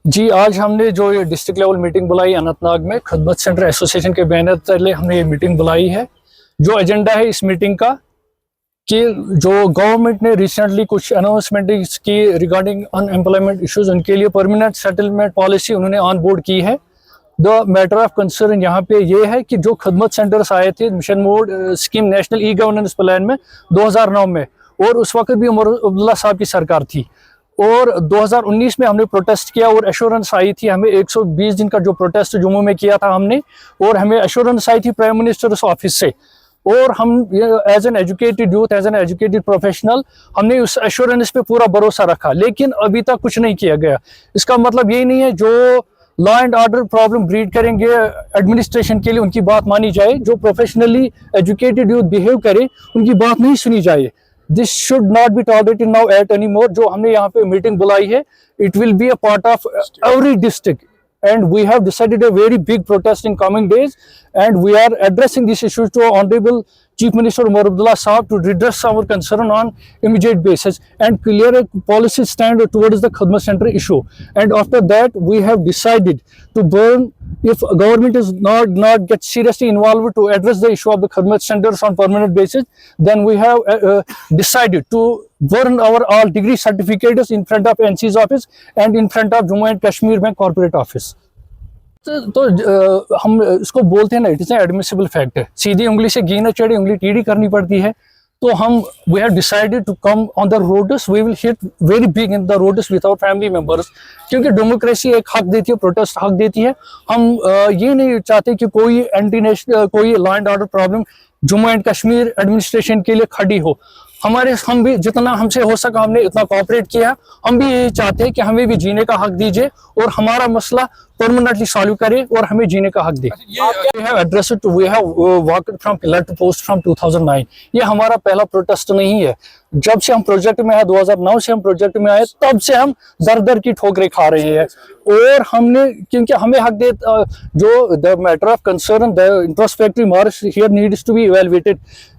जी, आज हमने जो ये डिस्ट्रिक्ट लेवल मीटिंग बुलाई अनंतनाग में खदमत सेंटर एसोसिएशन के बैनर तले हमने ये मीटिंग बुलाई है। जो एजेंडा है इस मीटिंग का कि जो गवर्नमेंट ने रिसेंटली कुछ अनाउंसमेंट की रिगार्डिंग अनएम्प्लॉयमेंट इश्यूज, उनके लिए परमानेंट सेटलमेंट पॉलिसी उन्होंने ऑन बोर्ड की है। द मैटर ऑफ कंसर्न यहाँ पे ये है कि जो खदमत सेंटर्स आए थे mission mode scheme national e governance plan में 2009 में, और उस वक्त भी उमर अब्दुल्ला साहब की सरकार थी, और 2019 में हमने प्रोटेस्ट किया और एश्योरेंस आई थी हमें 120 दिन का जो प्रोटेस्ट जम्मू में किया था हमने, और हमें एश्योरेंस आई थी प्राइम मिनिस्टर्स ऑफिस से, और हम as an educated youth, as an educated professional, हमने उस एश्योरेंस पे पूरा भरोसा रखा, लेकिन अभी तक कुछ नहीं किया गया। इसका मतलब ये नहीं है जो law and order problem breed करेंगे एडमिनिस्ट्रेशन के लिए उनकी बात मानी जाए, जो प्रोफेशनली एजुकेटेड यूथ बिहेव करे उनकी बात नहीं सुनी जाए। This should not be tolerated now at any more. जो हमने यहाँ पे मीटिंग बुलाई है, it will be a part of every district, and we have decided a very big protest in coming days, and we are addressing this issue to Honorable Chief Minister Umar Abdullah Saab to redress our concern on immediate basis and clear a policy stand towards the Khadmat Center issue. And after that, we have decided to burn, if government is not get seriously involved to address the issue of the Khadmat Centers on permanent basis, then we have decided to burn our all degree certificates in front of NC's office and in front of Jammu and Kashmir Bank corporate office. तो हम इसको बोलते हैं ना, it is admissible fact है। सीधी उंगली से घी न चढ़े उंगली टेढ़ी करनी पड़ती है। तो हम we have decided to come on the roads, we will hit very big in the roads with our family members, क्योंकि डेमोक्रेसी एक हक देती है, प्रोटेस्ट हक देती है। हम ये नहीं चाहते कि कोई एंटी नेशनल, कोई law and order problem Jammu and Kashmir administration के लिए खड़ी हो। हम भी जितना हमसे हो सका हमने इतना कोऑपरेट किया। हम भी यही चाहते हैं कि हमें भी जीने का हक दीजिए और हमारा मसला परमानेंटली सॉल्व करे और हमें जीने का हक दे। We have addressed, we have walked from pillar to post from 2009। ये हमारा पहला प्रोटेस्ट नहीं है। जब से हम प्रोजेक्ट में आए, 2009 से हम प्रोजेक्ट में आए, तब से हम दर दर की ठोकरें खा रहे हैं। और हमने, क्योंकि हमें हक दे, जो the matter of concern, the introspective marks here needs to be evaluated.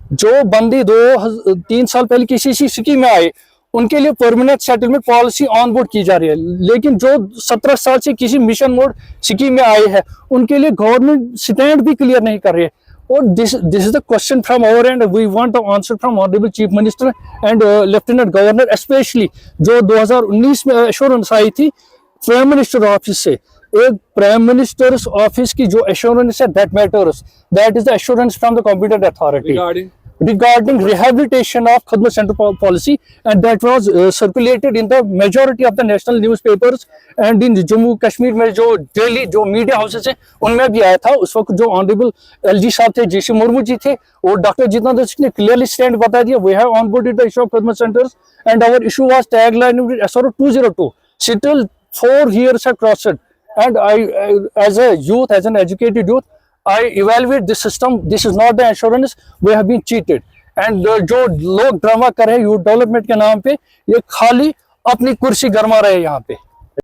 जो बंदी 2-3 साल पहले किसी स्कीम में आए, उनके लिए permanent settlement policy on board की जा रही है, लेकिन जो 17 साल से किसी मिशन मोड स्कीम में आए हैं, उनके लिए गवर्नमेंट स्टैंड भी क्लियर नहीं कर रही है। और this is the question from our end, we want the answer from honourable chief minister and lieutenant governor, specially जो 2019 में एश्योरेंस आई थी प्राइम मिनिस्टर ऑफिस से। एक प्राइम मिनिस्टर ऑफिस की जो एश्योरेंस है, that matters, that is the assurance from the competent authority regarding rehabilitation of Khadmat Center policy, and that was circulated in the majority of the national newspapers and in Jammu Kashmir में जो daily जो media houses है उनमें भी आया था। उस वक्त जो ऑनरेबल एलजी साहब थे, जीसी मुर्मू जी थे, और डॉक्टर जितेंद्र सिंह ने क्लियरली स्टैंड बता दिया, we have onboarded the issue of Khadmat Centers and our issue was tagline with SRO 202, still 4 years have crossed, and I as a youth, as an educated youth, I evaluate this system. This is not the assurance. We have been cheated. And जो लोग drama कर रहे हैं youth development के नाम पे, ये खाली अपनी कुर्सी गरमा रहे हैं यहाँ पे।